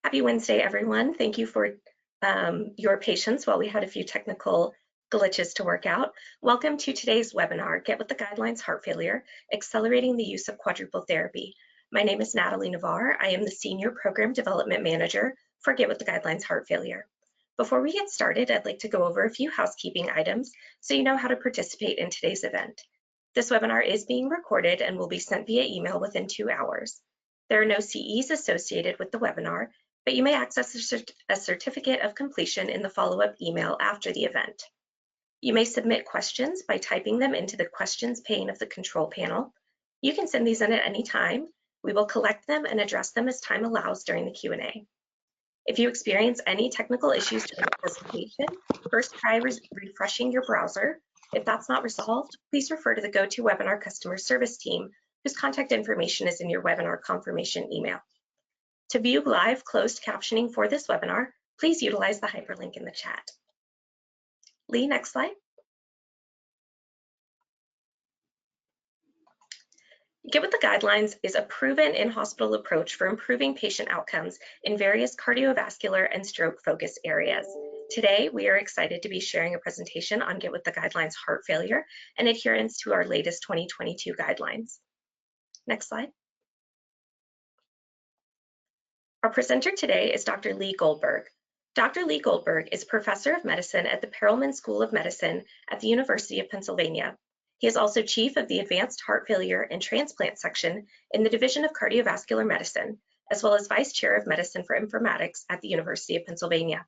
Happy Wednesday, everyone. Thank you for your patience while we had a few technical glitches to work out. Welcome to today's webinar, Get with the Guidelines Heart Failure, Accelerating the Use of Quadruple Therapy. My name is Natalie Navarre. I am the Senior Program Development Manager for Get with the Guidelines Heart Failure. Before we get started, I'd like to go over a few housekeeping items so you know how to participate in today's event. This webinar is being recorded and will be sent via email within 2 hours. There are no CEs associated with the webinar, but you may access a certificate of completion in the follow-up email after the event. You may submit questions by typing them into the questions pane of the control panel. You can send these in at any time. We will collect them and address them as time allows during the Q&A. If you experience any technical issues during the presentation, first try refreshing your browser. If that's not resolved, please refer to the GoToWebinar customer service team, whose contact information is in your webinar confirmation email. To view live closed captioning for this webinar, please utilize the hyperlink in the chat. Lee, next slide. Get with the Guidelines is a proven in-hospital approach for improving patient outcomes in various cardiovascular and stroke focus areas. Today, we are excited to be sharing a presentation on Get with the Guidelines heart failure and adherence to our latest 2022 guidelines. Next slide. Our presenter today is Dr. Lee Goldberg. Dr. Lee Goldberg is Professor of Medicine at the Perelman School of Medicine at the University of Pennsylvania. He is also Chief of the Advanced Heart Failure and Transplant Section in the Division of Cardiovascular Medicine, as well as Vice Chair of Medicine for Informatics at the University of Pennsylvania.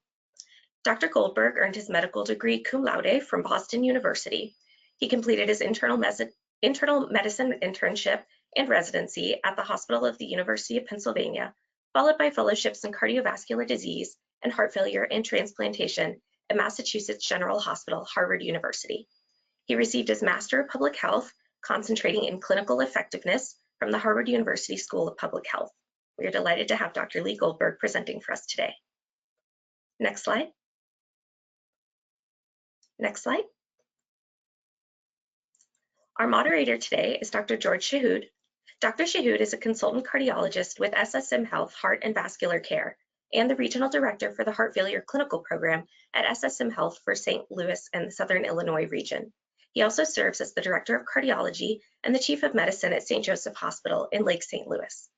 Dr. Goldberg earned his medical degree cum laude from Boston University. He completed his internal medicine internship and residency at the Hospital of the University of Pennsylvania, followed by fellowships in cardiovascular disease and heart failure and transplantation at Massachusetts General Hospital, Harvard University. He received his Master of Public Health, concentrating in clinical effectiveness from the Harvard University School of Public Health. We are delighted to have Dr. Lee Goldberg presenting for us today. Next slide. Next slide. Our moderator today is Dr. George Shahood. Dr. Shahood is a consultant cardiologist with SSM Health Heart and Vascular Care and the Regional Director for the Heart Failure Clinical Program at SSM Health for St. Louis and the Southern Illinois region. He also serves as the Director of Cardiology and the Chief of Medicine at St. Joseph Hospital in Lake St. Louis.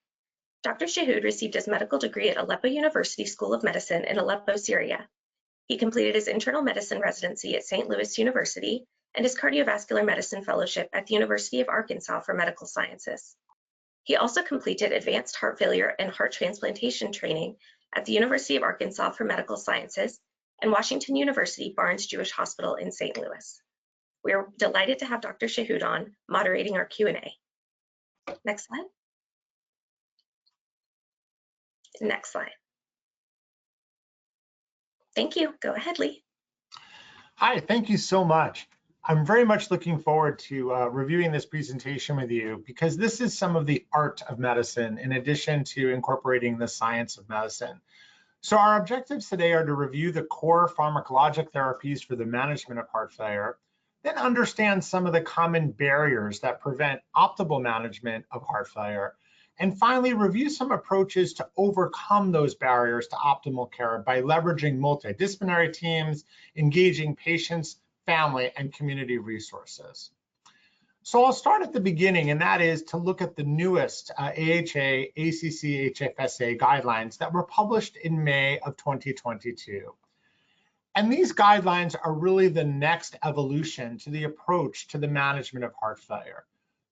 Dr. Shahood received his medical degree at Aleppo University School of Medicine in Aleppo, Syria. He completed his internal medicine residency at St. Louis University and his cardiovascular medicine fellowship at the University of Arkansas for Medical Sciences. He also completed advanced heart failure and heart transplantation training at the University of Arkansas for Medical Sciences and Washington University Barnes Jewish Hospital in St. Louis. We are delighted to have Dr. Shahood on moderating our Q&A. Next slide. Next slide. Thank you. Go ahead, Lee. Hi, thank you so much. I'm very much looking forward to reviewing this presentation with you because this is some of the art of medicine in addition to incorporating the science of medicine. So our objectives today are to review the core pharmacologic therapies for the management of heart failure, then understand some of the common barriers that prevent optimal management of heart failure, and finally review some approaches to overcome those barriers to optimal care by leveraging multidisciplinary teams, engaging patients, family, and community resources. So I'll start at the beginning, and that is to look at the newest AHA, ACC, HFSA guidelines that were published in May of 2022. And these guidelines are really the next evolution to the approach to the management of heart failure.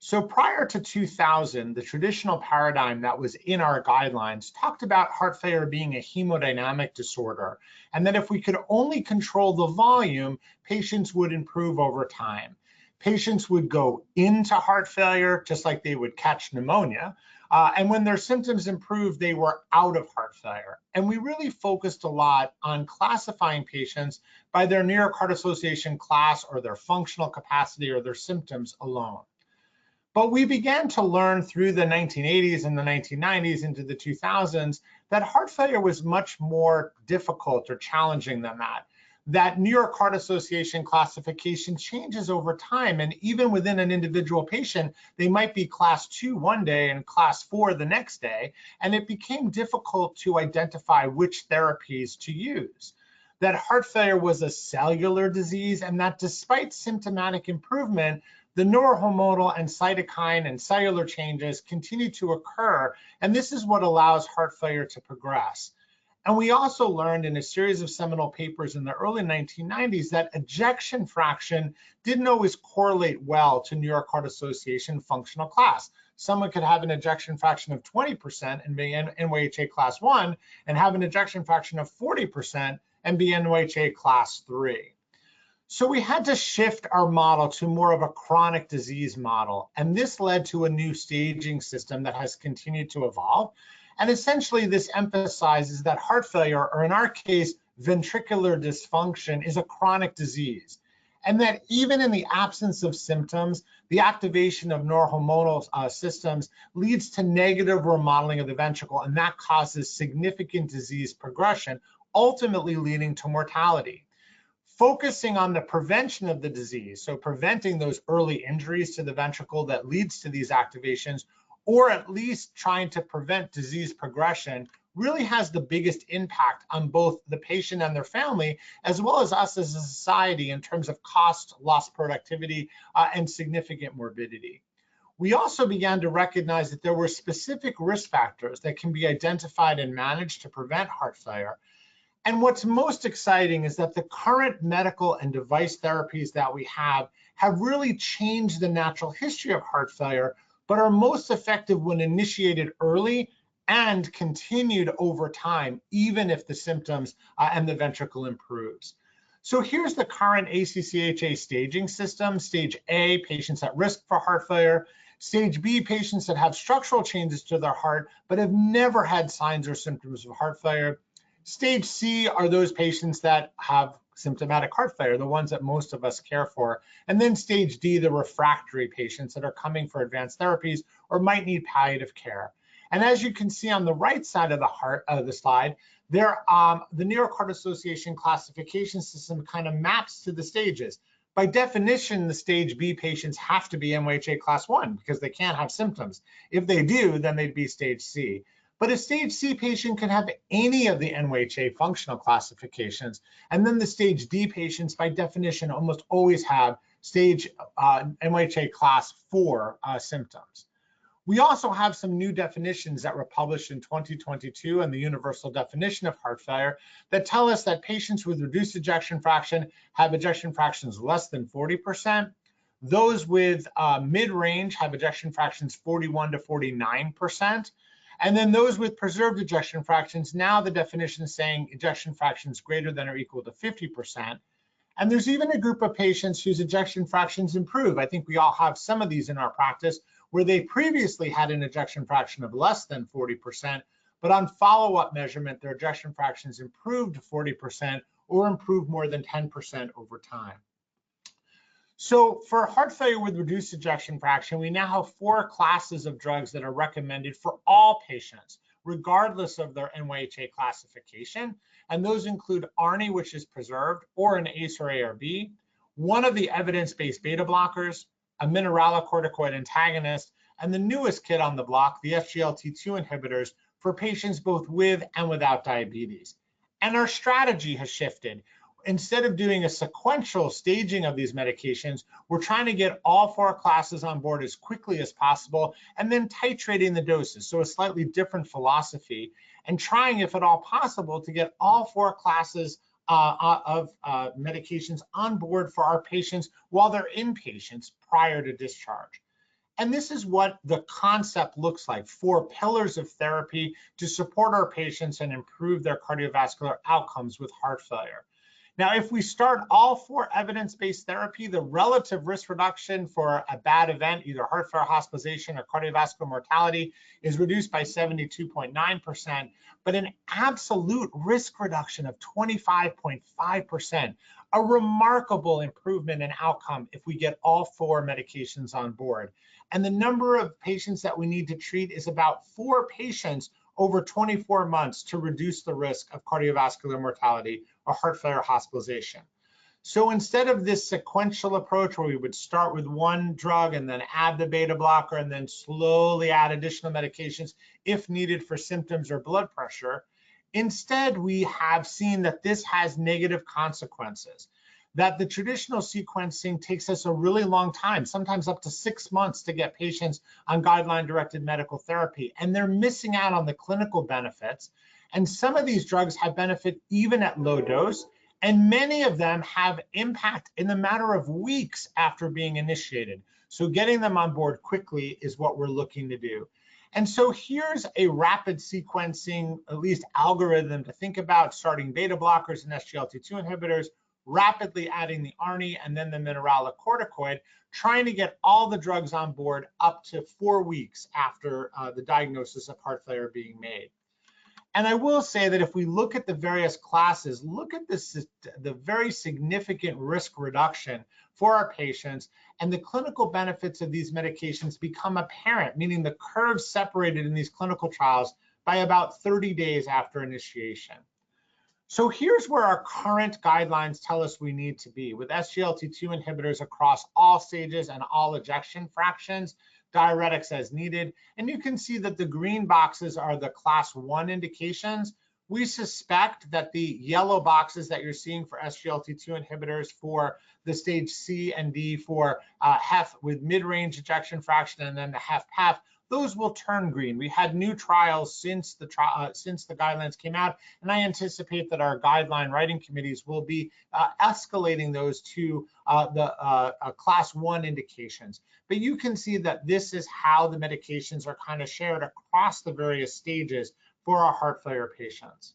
So prior to 2000, the traditional paradigm that was in our guidelines talked about heart failure being a hemodynamic disorder, and that if we could only control the volume, patients would improve over time. Patients would go into heart failure just like they would catch pneumonia, and when their symptoms improved, they were out of heart failure. And we really focused a lot on classifying patients by their New York Heart Association class or their functional capacity or their symptoms alone. But we began to learn through the 1980s and the 1990s into the 2000s that heart failure was much more difficult or challenging than that. that New York Heart Association classification changes over time. And even within an individual patient, they might be class 2 one day and class 4 the next day. And it became difficult to identify which therapies to use. That heart failure was a cellular disease, and that despite symptomatic improvement, the neurohormonal and cytokine and cellular changes continue to occur. And this is what allows heart failure to progress. And we also learned in a series of seminal papers in the early 1990s that ejection fraction didn't always correlate well to New York Heart Association functional class. Someone could have an ejection fraction of 20% and be NYHA class 1, and have an ejection fraction of 40% and be NYHA class 3. So we had to shift our model to more of a chronic disease model. And this led to a new staging system that has continued to evolve. And essentially, this emphasizes that heart failure, or in our case, ventricular dysfunction, is a chronic disease. And that even in the absence of symptoms, the activation of neurohormonal systems leads to negative remodeling of the ventricle, and that causes significant disease progression, ultimately leading to mortality. Focusing on the prevention of the disease, so preventing those early injuries to the ventricle that leads to these activations, or at least trying to prevent disease progression, really has the biggest impact on both the patient and their family, as well as us as a society in terms of cost, lost productivity, and significant morbidity. We also began to recognize that there were specific risk factors that can be identified and managed to prevent heart failure. And what's most exciting is that the current medical and device therapies that we have really changed the natural history of heart failure, but are most effective when initiated early and continued over time, even if the symptoms and the ventricle improves. So here's the current ACCHA staging system. Stage A, patients at risk for heart failure. Stage B, patients that have structural changes to their heart, but have never had signs or symptoms of heart failure. Stage C are those patients that have symptomatic heart failure, the ones that most of us care for. And then stage D, the refractory patients that are coming for advanced therapies or might need palliative care. And as you can see on the right side of the slide, the New York Heart Association classification system kind of maps to the stages. By definition, the stage B patients have to be NYHA class 1 because they can't have symptoms. If they do, then they'd be stage C. But a stage C patient can have any of the NYHA functional classifications. And then the stage D patients, by definition, almost always have stage NYHA class 4 symptoms. We also have some new definitions that were published in 2022 in the Universal Definition of Heart Failure that tell us that patients with reduced ejection fraction have ejection fractions less than 40%. Those with mid-range have ejection fractions 41 to 49%. And then those with preserved ejection fractions, now the definition is saying ejection fractions greater than or equal to 50%. And there's even a group of patients whose ejection fractions improve. I think we all have some of these in our practice where they previously had an ejection fraction of less than 40%, but on follow-up measurement, their ejection fractions improved to 40% or improved more than 10% over time. So for heart failure with reduced ejection fraction, we now have 4 classes of drugs that are recommended for all patients, regardless of their NYHA classification. And those include ARNI, which is preserved, or an ACE or ARB, one of the evidence-based beta blockers, a mineralocorticoid antagonist, and the newest kid on the block, the SGLT2 inhibitors, for patients both with and without diabetes. And our strategy has shifted. Instead of doing a sequential staging of these medications, we're trying to get all 4 classes on board as quickly as possible and then titrating the doses. So a slightly different philosophy, and trying, if at all possible, to get all 4 classes of medications on board for our patients while they're inpatients prior to discharge. And this is what the concept looks like: 4 pillars of therapy to support our patients and improve their cardiovascular outcomes with heart failure. Now, if we start all 4 evidence-based therapy, the relative risk reduction for a bad event, either heart failure hospitalization or cardiovascular mortality, is reduced by 72.9%, but an absolute risk reduction of 25.5%, a remarkable improvement in outcome if we get all 4 medications on board. And the number of patients that we need to treat is about 4 patients over 24 months to reduce the risk of cardiovascular mortality a heart failure hospitalization. So instead of this sequential approach where we would start with one drug and then add the beta blocker and then slowly add additional medications if needed for symptoms or blood pressure, instead we have seen that this has negative consequences, that the traditional sequencing takes us a really long time, sometimes up to 6 months to get patients on guideline-directed medical therapy, and they're missing out on the clinical benefits. And some of these drugs have benefit even at low dose, and many of them have impact in the matter of weeks after being initiated. So getting them on board quickly is what we're looking to do. And so here's a rapid sequencing, at least algorithm to think about, starting beta blockers and SGLT2 inhibitors, rapidly adding the ARNI and then the mineralocorticoid, trying to get all the drugs on board up to 4 weeks after the diagnosis of heart failure being made. And I will say that if we look at the various classes, look at this, the very significant risk reduction for our patients, and the clinical benefits of these medications become apparent, meaning the curves separated in these clinical trials by about 30 days after initiation. So here's where our current guidelines tell us we need to be with SGLT2 inhibitors across all stages and all ejection fractions, diuretics as needed. And you can see that the green boxes are the class 1 indications. We suspect that the yellow boxes that you're seeing for SGLT2 inhibitors for the stage C and D for HEF with mid-range ejection fraction and then the HEF-PEF, those will turn green. We had new trials since the guidelines came out, and I anticipate that our guideline writing committees will be escalating those to the class 1 indications. But you can see that this is how the medications are kind of shared across the various stages for our heart failure patients.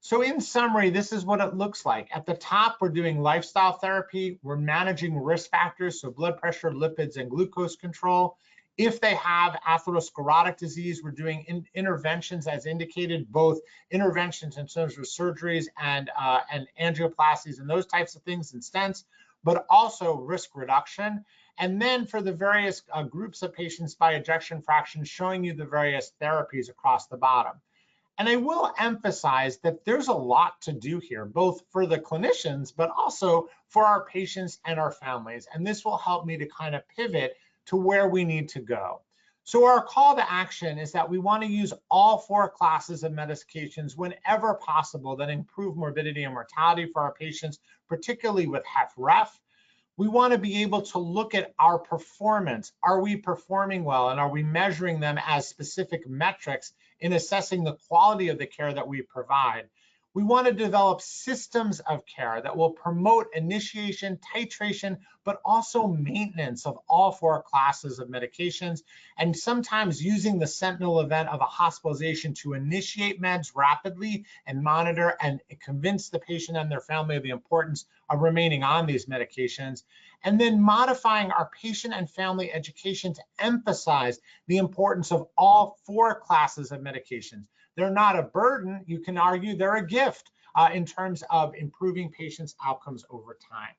So in summary, this is what it looks like. At the top, we're doing lifestyle therapy. We're managing risk factors, so blood pressure, lipids, and glucose control. If they have atherosclerotic disease, we're doing interventions as indicated, both interventions in terms of surgeries and angioplasties and those types of things and stents, but also risk reduction. And then for the various groups of patients by ejection fraction, showing you the various therapies across the bottom. And I will emphasize that there's a lot to do here, both for the clinicians, but also for our patients and our families. And this will help me to kind of pivot to where we need to go. So our call to action is that we want to use all 4 classes of medications whenever possible that improve morbidity and mortality for our patients, particularly with HFrEF. We want to be able to look at our performance. Are we performing well, and are we measuring them as specific metrics in assessing the quality of the care that we provide? We want to develop systems of care that will promote initiation, titration, but also maintenance of all 4 classes of medications, and sometimes using the sentinel event of a hospitalization to initiate meds rapidly and monitor and convince the patient and their family of the importance of remaining on these medications, and then modifying our patient and family education to emphasize the importance of all 4 classes of medications. They're not a burden. You can argue they're a gift in terms of improving patients' outcomes over time.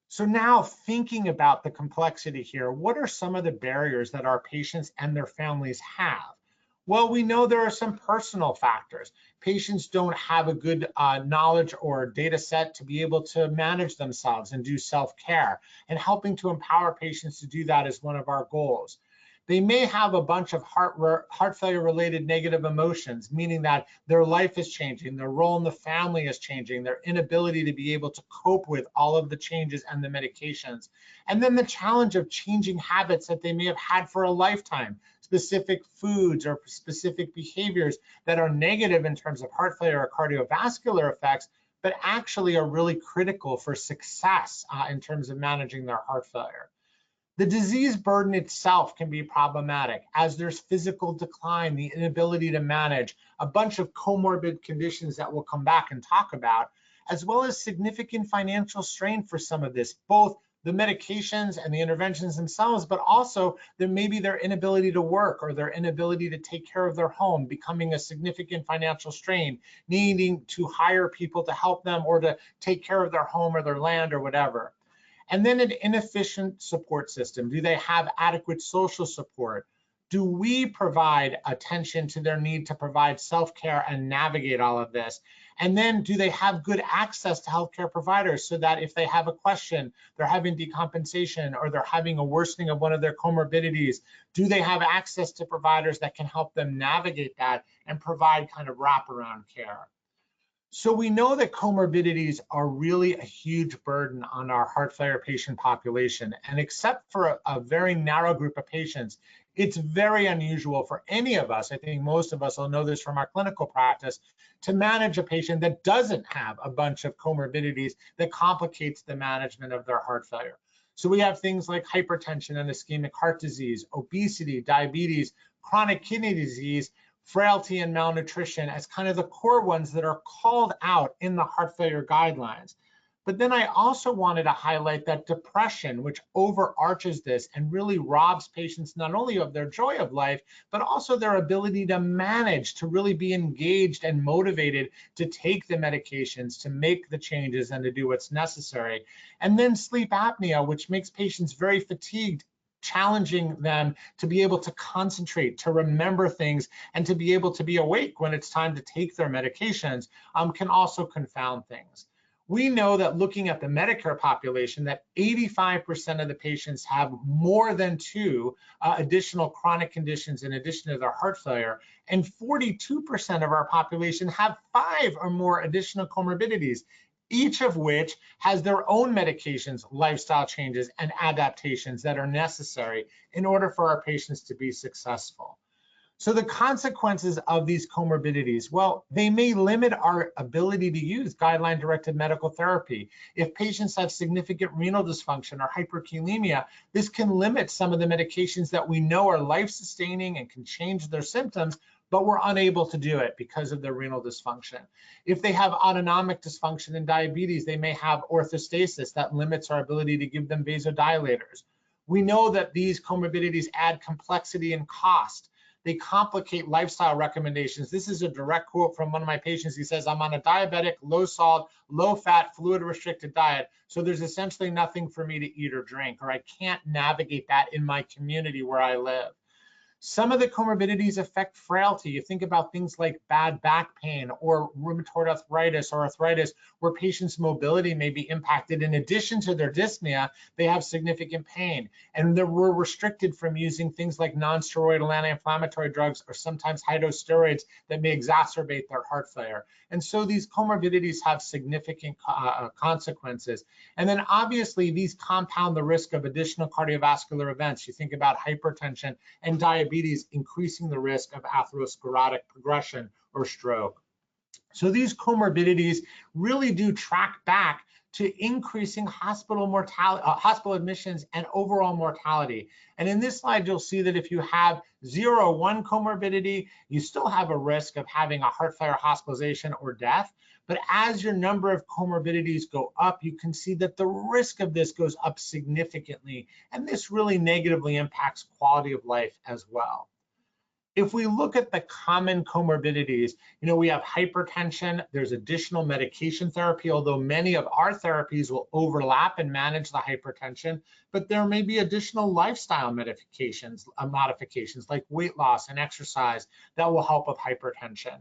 So now thinking about the complexity here, what are some of the barriers that our patients and their families have? Well, we know there are some personal factors. Patients don't have a good knowledge or data set to be able to manage themselves and do self-care, and helping to empower patients to do that is one of our goals. They may have a bunch of heart failure related negative emotions, meaning that their life is changing, their role in the family is changing, their inability to be able to cope with all of the changes and the medications. And then the challenge of changing habits that they may have had for a lifetime, specific foods or specific behaviors that are negative in terms of heart failure or cardiovascular effects, but actually are really critical for success in terms of managing their heart failure. The disease burden itself can be problematic as there's physical decline, the inability to manage, a bunch of comorbid conditions that we'll come back and talk about, as well as significant financial strain for some of this, both the medications and the interventions themselves, but also there may be their inability to work or their inability to take care of their home, becoming a significant financial strain, needing to hire people to help them or to take care of their home or their land or whatever. And then an inefficient support system. Do they have adequate social support? do we provide attention to their need to provide self-care and navigate all of this? And then do they have good access to healthcare providers so that if they have a question, they're having decompensation or they're having a worsening of one of their comorbidities, do they have access to providers that can help them navigate that and provide kind of wraparound care? So we know that comorbidities are really a huge burden on our heart failure patient population. And except for a very narrow group of patients, it's very unusual for any of us, I think most of us will know this from our clinical practice, to manage a patient that doesn't have a bunch of comorbidities that complicates the management of their heart failure. So we have things like hypertension and ischemic heart disease, obesity, diabetes, chronic kidney disease, frailty and malnutrition as kind of the core ones that are called out in the heart failure guidelines. But then I also wanted to highlight that depression, which overarches this and really robs patients not only of their joy of life, but also their ability to manage, to really be engaged and motivated to take the medications, to make the changes and to do what's necessary. And then sleep apnea, which makes patients very fatigued, challenging them to be able to concentrate, to remember things, and to be able to be awake when it's time to take their medications, can also confound things. We know that looking at the Medicare population, that 85% of the patients have more than two additional chronic conditions in addition to their heart failure, and 42% of our population have 5 or more additional comorbidities, each of which has their own medications, lifestyle changes, and adaptations that are necessary in order for our patients to be successful. So the consequences of these comorbidities, well, they may limit our ability to use guideline-directed medical therapy. If patients have significant renal dysfunction or hyperkalemia, this can limit some of the medications that we know are life-sustaining and can change their symptoms, but we're unable to do it because of their renal dysfunction. If they have autonomic dysfunction and diabetes, they may have orthostasis that limits our ability to give them vasodilators. We know that these comorbidities add complexity and cost. They complicate lifestyle recommendations. This is a direct quote from one of my patients. He says, I'm on a diabetic, low salt, low fat, fluid restricted diet. So there's essentially nothing for me to eat or drink, or I can't navigate that in my community where I live. Some of the comorbidities affect frailty. You think about things like bad back pain or rheumatoid arthritis or arthritis, where patients' mobility may be impacted. In addition to their dyspnea, they have significant pain. And we're restricted from using things like non-steroidal anti-inflammatory drugs or sometimes high-dose steroids that may exacerbate their heart failure. And so these comorbidities have significant consequences. And then obviously these compound the risk of additional cardiovascular events. You think about hypertension and diabetes increasing the risk of atherosclerotic progression or stroke. So these comorbidities really do track back to increasing hospital mortality, hospital admissions and overall mortality. And in this slide, you'll see that if you have 0 or 1 comorbidity, you still have a risk of having a heart failure hospitalization or death. But as your number of comorbidities go up, you can see that the risk of this goes up significantly. And this really negatively impacts quality of life as well. If we look at the common comorbidities, we have hypertension, there's additional medication therapy, although many of our therapies will overlap and manage the hypertension, but there may be additional lifestyle modifications like weight loss and exercise that will help with hypertension.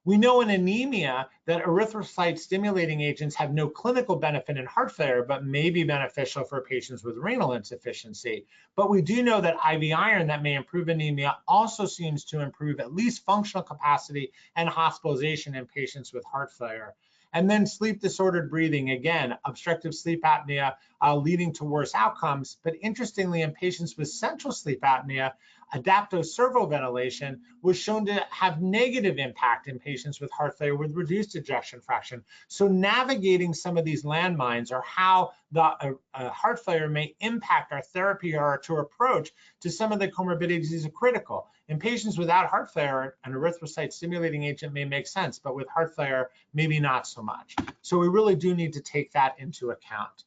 We know in anemia that erythrocyte stimulating agents have no clinical benefit in heart failure, but may be beneficial for patients with renal insufficiency. But we do know that IV iron that may improve anemia also seems to improve at least functional capacity and hospitalization in patients with heart failure. And then sleep disordered breathing, again, obstructive sleep apnea leading to worse outcomes. But interestingly, in patients with central sleep apnea, adaptive servoventilation was shown to have negative impact in patients with heart failure with reduced ejection fraction. So navigating some of these landmines or how the heart failure may impact our therapy or our approach to some of the comorbidities is critical. In patients without heart failure, an erythrocyte stimulating agent may make sense, but with heart failure, maybe not so much. So we really do need to take that into account.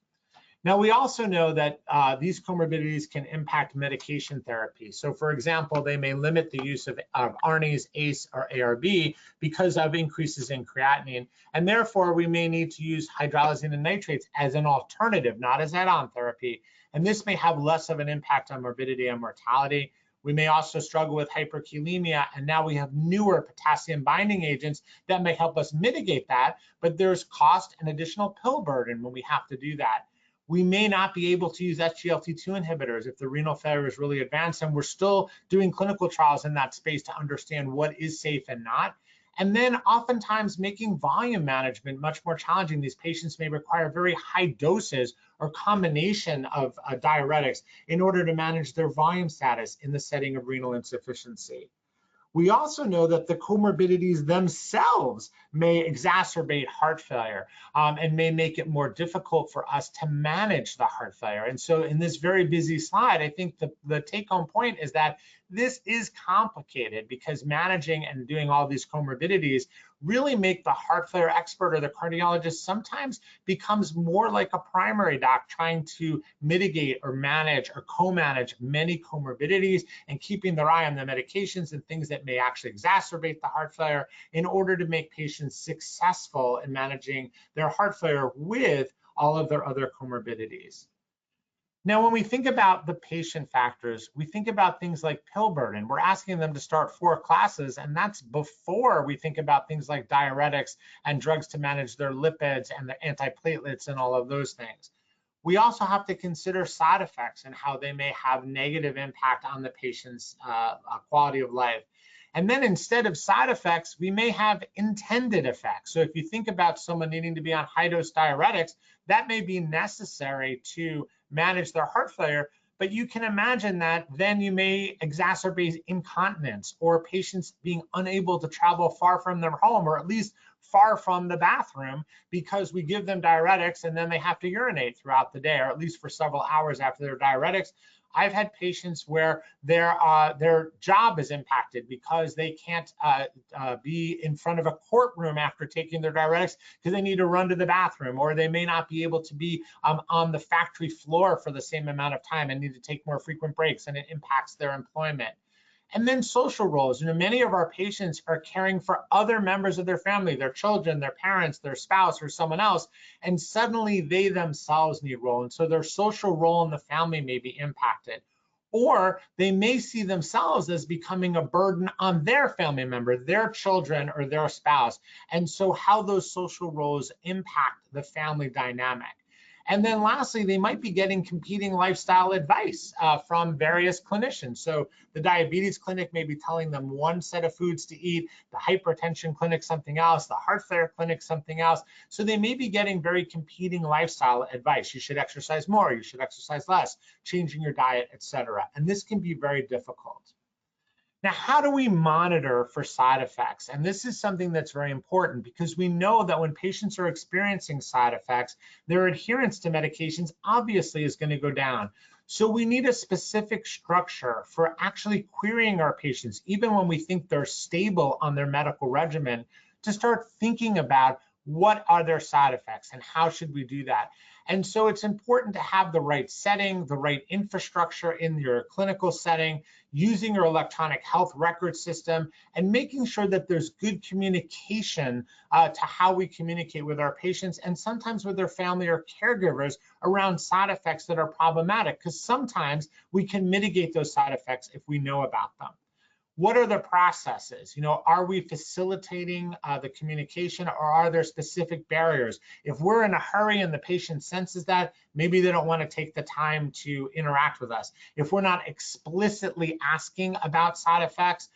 Now, we also know that these comorbidities can impact medication therapy. So for example, they may limit the use of ARNIs, ACE, or ARB because of increases in creatinine. And therefore, we may need to use hydralazine and nitrates as an alternative, not as add-on therapy. And this may have less of an impact on morbidity and mortality. We may also struggle with hyperkalemia, and now we have newer potassium binding agents that may help us mitigate that, but there's cost and additional pill burden when we have to do that. We may not be able to use SGLT2 inhibitors if the renal failure is really advanced, and we're still doing clinical trials in that space to understand what is safe and not. And then oftentimes making volume management much more challenging. These patients may require very high doses or combination of diuretics in order to manage their volume status in the setting of renal insufficiency. We also know that the comorbidities themselves may exacerbate heart failure and may make it more difficult for us to manage the heart failure. And so in this very busy slide, I think the take-home point is that this is complicated because managing and doing all these comorbidities really make the heart failure expert or the cardiologist sometimes becomes more like a primary doc trying to mitigate or manage or co-manage many comorbidities and keeping their eye on the medications and things that may actually exacerbate the heart failure in order to make patients successful in managing their heart failure with all of their other comorbidities. Now, when we think about the patient factors, we think about things like pill burden. We're asking them to start 4 classes, and that's before we think about things like diuretics and drugs to manage their lipids and the antiplatelets and all of those things. We also have to consider side effects and how they may have negative impact on the patient's quality of life. And then instead of side effects, we may have intended effects. So if you think about someone needing to be on high-dose diuretics, that may be necessary to manage their heart failure, but you can imagine that then you may exacerbate incontinence or patients being unable to travel far from their home or at least far from the bathroom because we give them diuretics and then they have to urinate throughout the day or at least for several hours after their diuretics. I've had patients where their job is impacted because they can't be in front of a courtroom after taking their diuretics because they need to run to the bathroom, or they may not be able to be on the factory floor for the same amount of time and need to take more frequent breaks, and it impacts their employment. And then social roles. Many of our patients are caring for other members of their family, their children, their parents, their spouse, or someone else, and suddenly they themselves need role. And so their social role in the family may be impacted. Or they may see themselves as becoming a burden on their family member, their children, or their spouse. And so how those social roles impact the family dynamic. And then lastly, they might be getting competing lifestyle advice from various clinicians. So the diabetes clinic may be telling them one set of foods to eat, the hypertension clinic something else, the heart failure clinic something else. So they may be getting very competing lifestyle advice. You should exercise more, you should exercise less, changing your diet, etc. And this can be very difficult. Now, how do we monitor for side effects? And this is something that's very important because we know that when patients are experiencing side effects, their adherence to medications obviously is going to go down. So we need a specific structure for actually querying our patients, even when we think they're stable on their medical regimen, to start thinking about what are their side effects and how should we do that. And so it's important to have the right setting, the right infrastructure in your clinical setting, using your electronic health record system, and making sure that there's good communication to how we communicate with our patients and sometimes with their family or caregivers around side effects that are problematic, because sometimes we can mitigate those side effects if we know about them. What are the processes? Are we facilitating the communication, or are there specific barriers? If we're in a hurry and the patient senses that, maybe they don't want to take the time to interact with us. If we're not explicitly asking about side effects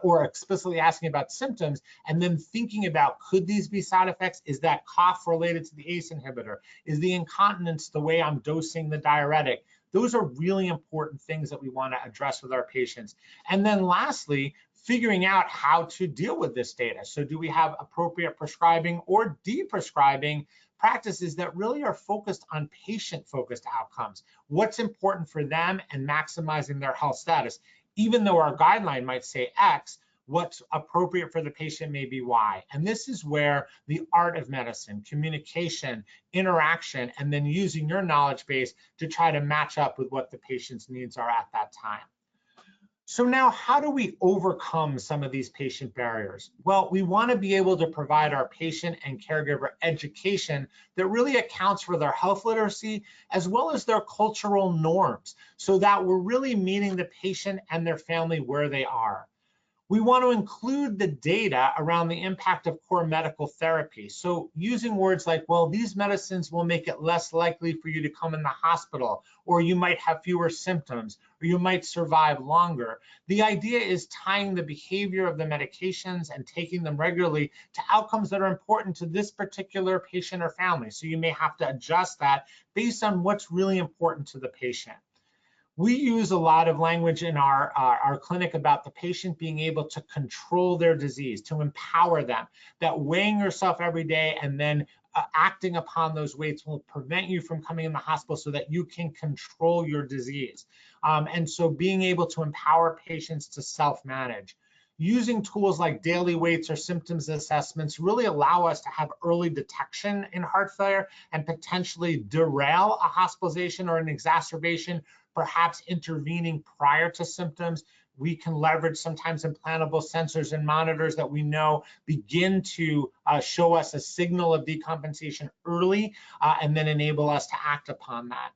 or explicitly asking about symptoms and then thinking about, could these be side effects? Is that cough related to the ACE inhibitor? Is the incontinence the way I'm dosing the diuretic? Those are really important things that we want to address with our patients. And then lastly, figuring out how to deal with this data. So do we have appropriate prescribing or de-prescribing practices that really are focused on patient-focused outcomes? What's important for them and maximizing their health status? Even though our guideline might say X, what's appropriate for the patient may be Y. And this is where the art of medicine, communication, interaction, and then using your knowledge base to try to match up with what the patient's needs are at that time. So now, how do we overcome some of these patient barriers? Well, we want to be able to provide our patient and caregiver education that really accounts for their health literacy as well as their cultural norms, so that we're really meeting the patient and their family where they are. We want to include the data around the impact of core medical therapy. So using words like, well, these medicines will make it less likely for you to come in the hospital, or you might have fewer symptoms, or you might survive longer. The idea is tying the behavior of the medications and taking them regularly to outcomes that are important to this particular patient or family. So you may have to adjust that based on what's really important to the patient. We use a lot of language in our clinic about the patient being able to control their disease, to empower them, that weighing yourself every day and then acting upon those weights will prevent you from coming in the hospital so that you can control your disease. And so being able to empower patients to self-manage. Using tools like daily weights or symptoms assessments really allow us to have early detection in heart failure and potentially derail a hospitalization or an exacerbation, perhaps intervening prior to symptoms. We can leverage sometimes implantable sensors and monitors that we know begin to show us a signal of decompensation early and then enable us to act upon that.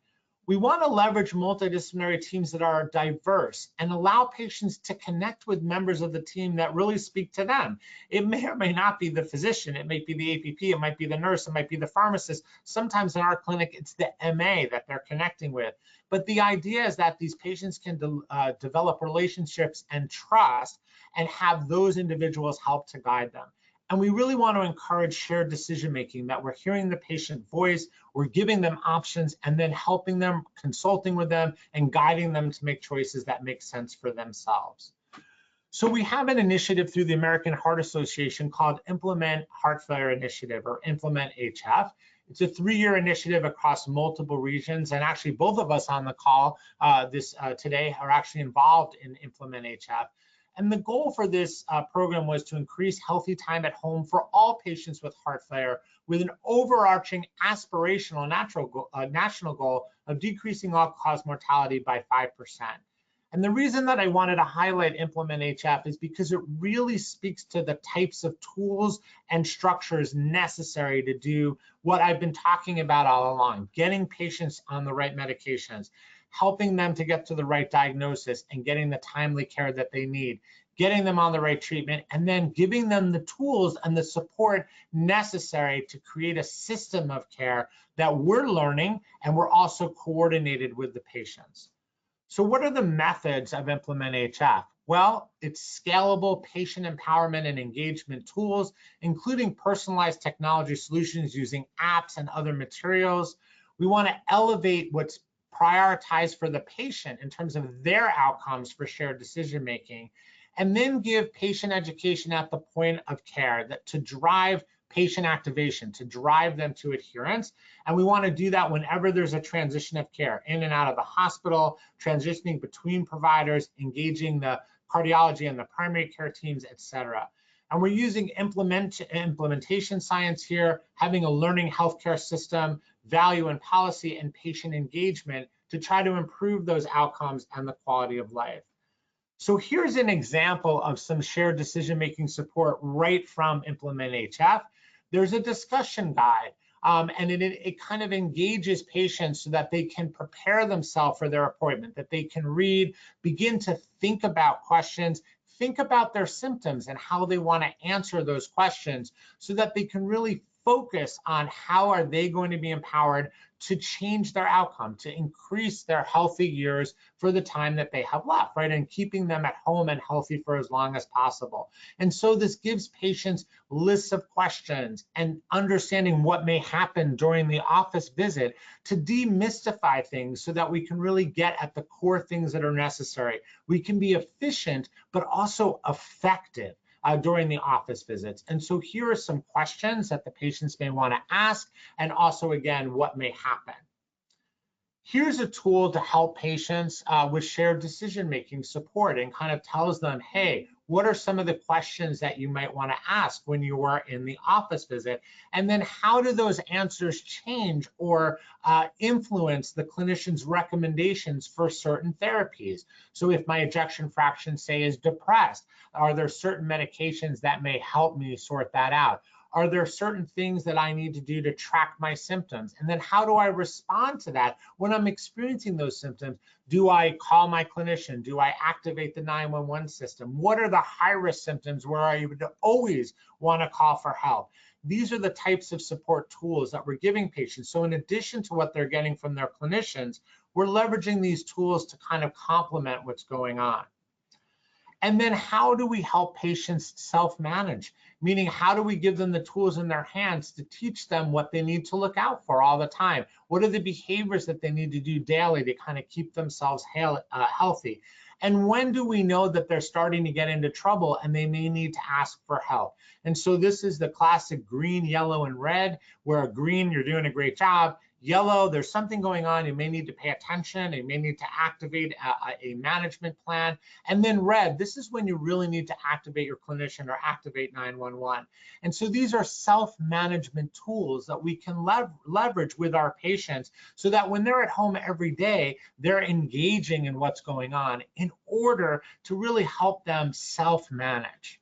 We want to leverage multidisciplinary teams that are diverse and allow patients to connect with members of the team that really speak to them. It may or may not be the physician, it might be the APP, it might be the nurse, it might be the pharmacist. Sometimes in our clinic, it's the MA that they're connecting with. But the idea is that these patients can develop relationships and trust and have those individuals help to guide them. And we really want to encourage shared decision-making, that we're hearing the patient voice, we're giving them options, and then helping them, consulting with them, and guiding them to make choices that make sense for themselves. So we have an initiative through the American Heart Association called Implement Heart Failure Initiative, or Implement HF. It's a 3-year initiative across multiple regions, and actually both of us on the call today are actually involved in Implement HF. And the goal for this program was to increase healthy time at home for all patients with heart failure, with an overarching aspirational national goal of decreasing all-cause mortality by 5%. And the reason that I wanted to highlight Implement HF is because it really speaks to the types of tools and structures necessary to do what I've been talking about all along, getting patients on the right medications, helping them to get to the right diagnosis and getting the timely care that they need, getting them on the right treatment, and then giving them the tools and the support necessary to create a system of care that we're learning and we're also coordinated with the patients. So what are the methods of Implement HF? Well, it's scalable patient empowerment and engagement tools, including personalized technology solutions using apps and other materials. We want to elevate what's prioritized for the patient in terms of their outcomes for shared decision making, and then give patient education at the point of care to drive patient activation, to drive them to adherence. And we want to do that whenever there's a transition of care, in and out of the hospital, transitioning between providers, engaging the cardiology and the primary care teams, et cetera. And we're using implementation science here, having a learning healthcare system, value and policy, and patient engagement to try to improve those outcomes and the quality of life. So here's an example of some shared decision-making support right from Implement HF. There's a discussion guide, and it kind of engages patients so that they can prepare themselves for their appointment, that they can read, begin to think about questions, think about their symptoms and how they want to answer those questions so that they can really focus on how are they going to be empowered to change their outcome, to increase their healthy years for the time that they have left, right? And keeping them at home and healthy for as long as possible. And so this gives patients lists of questions and understanding what may happen during the office visit to demystify things so that we can really get at the core things that are necessary. We can be efficient, but also effective during the office visits. And so here are some questions that the patients may want to ask, and also, again, what may happen. Here's a tool to help patients with shared decision-making support and kind of tells them, hey, what are some of the questions that you might want to ask when you are in the office visit? And then how do those answers change or influence the clinician's recommendations for certain therapies? So if my ejection fraction, say, is depressed, are there certain medications that may help me sort that out? Are there certain things that I need to do to track my symptoms? And then how do I respond to that when I'm experiencing those symptoms? Do I call my clinician? Do I activate the 911 system? What are the high-risk symptoms where I would always want to call for help? These are the types of support tools that we're giving patients. So in addition to what they're getting from their clinicians, we're leveraging these tools to kind of complement what's going on. And then how do we help patients self-manage? Meaning, how do we give them the tools in their hands to teach them what they need to look out for all the time? What are the behaviors that they need to do daily to kind of keep themselves healthy? And when do we know that they're starting to get into trouble and they may need to ask for help? And so this is the classic green, yellow, and red, where green, you're doing a great job. Yellow, there's something going on, you may need to pay attention, you may need to activate a management plan. And then red, this is when you really need to activate your clinician or activate 911. And so these are self-management tools that we can leverage with our patients so that when they're at home every day, they're engaging in what's going on in order to really help them self-manage.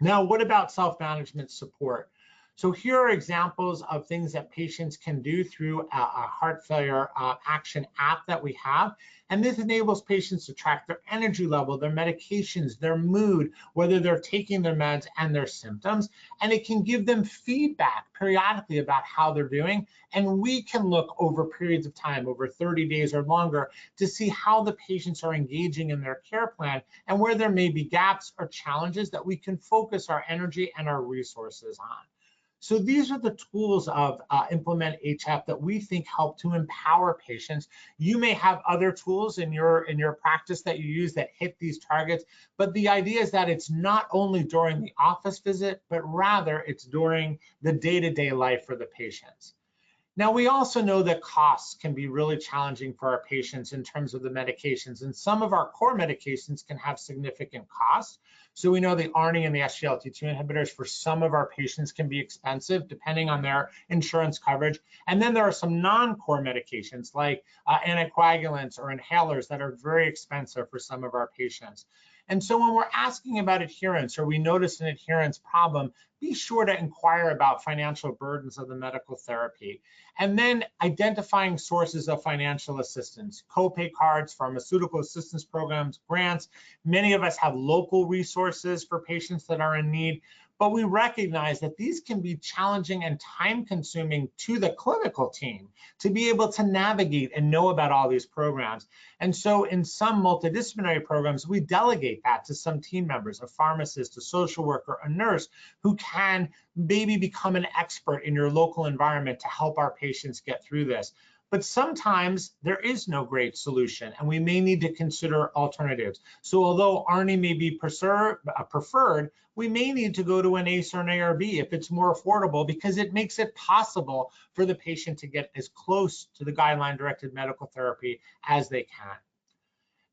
Now, what about self-management support? So here are examples of things that patients can do through a heart failure action app that we have. And this enables patients to track their energy level, their medications, their mood, whether they're taking their meds and their symptoms. And it can give them feedback periodically about how they're doing. And we can look over periods of time, over 30 days or longer, to see how the patients are engaging in their care plan and where there may be gaps or challenges that we can focus our energy and our resources on. So these are the tools of Implement HF that we think help to empower patients. You may have other tools in your practice that you use that hit these targets, but the idea is that it's not only during the office visit, but rather it's during the day-to-day life for the patients. Now, we also know that costs can be really challenging for our patients in terms of the medications, and some of our core medications can have significant costs. So we know the ARNI and the SGLT2 inhibitors for some of our patients can be expensive depending on their insurance coverage. And then there are some non-core medications like anticoagulants or inhalers that are very expensive for some of our patients. And so when we're asking about adherence or we notice an adherence problem, be sure to inquire about financial burdens of the medical therapy. And then identifying sources of financial assistance, copay cards, pharmaceutical assistance programs, grants. Many of us have local resources for patients that are in need, but we recognize that these can be challenging and time-consuming to the clinical team to be able to navigate and know about all these programs. And so in some multidisciplinary programs, we delegate that to some team members, a pharmacist, a social worker, a nurse, who can maybe become an expert in your local environment to help our patients get through this. But sometimes there is no great solution, and we may need to consider alternatives. So although ARNI may be preferred, we may need to go to an ACE or an ARB if it's more affordable, because it makes it possible for the patient to get as close to the guideline-directed medical therapy as they can.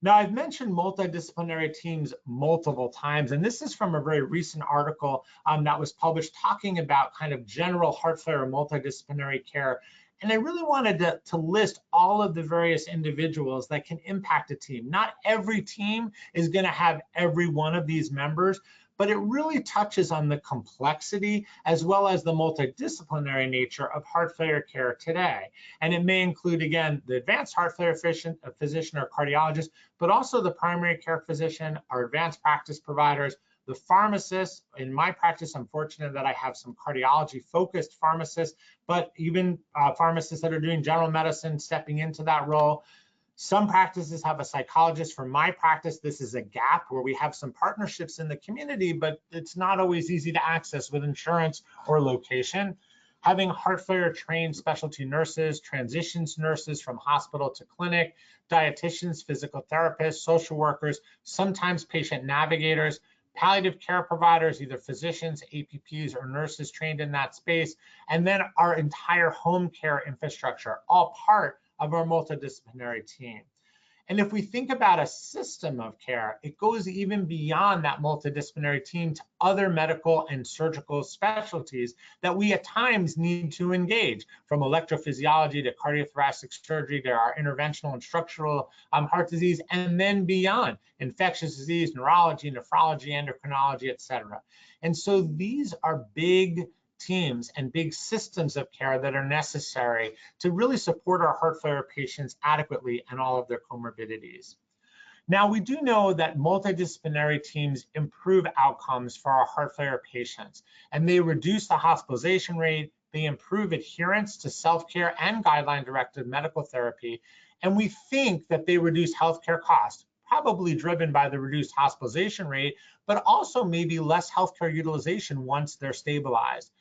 Now, I've mentioned multidisciplinary teams multiple times, and this is from a very recent article that was published talking about kind of general heart failure multidisciplinary care. And I really wanted to list all of the various individuals that can impact a team. Not every team is going to have every one of these members, but it really touches on the complexity as well as the multidisciplinary nature of heart failure care today. And it may include, again, the advanced heart failure physician or cardiologist, but also the primary care physician, our advanced practice providers, the pharmacists. In my practice, I'm fortunate that I have some cardiology-focused pharmacists, but even pharmacists that are doing general medicine stepping into that role. Some practices have a psychologist. For my practice, this is a gap where we have some partnerships in the community, but it's not always easy to access with insurance or location. Having heart failure trained specialty nurses, transitions nurses from hospital to clinic, dietitians, physical therapists, social workers, sometimes patient navigators, palliative care providers, either physicians, APPs, or nurses trained in that space, and then our entire home care infrastructure, all part of our multidisciplinary team. And if we think about a system of care, it goes even beyond that multidisciplinary team to other medical and surgical specialties that we at times need to engage, from electrophysiology to cardiothoracic surgery to our interventional and structural heart disease, and then beyond, infectious disease, neurology, nephrology, endocrinology, et cetera. And so these are big teams and big systems of care that are necessary to really support our heart failure patients adequately and all of their comorbidities. Now, we do know that multidisciplinary teams improve outcomes for our heart failure patients, and they reduce the hospitalization rate, they improve adherence to self-care and guideline-directed medical therapy, and we think that they reduce healthcare costs, probably driven by the reduced hospitalization rate, but also maybe less healthcare utilization once they're stabilized.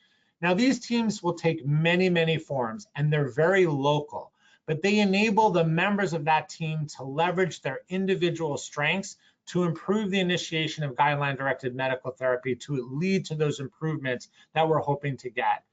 Now, these teams will take many, many forms, and they're very local, but they enable the members of that team to leverage their individual strengths to improve the initiation of guideline-directed medical therapy to lead to those improvements that we're hoping to get.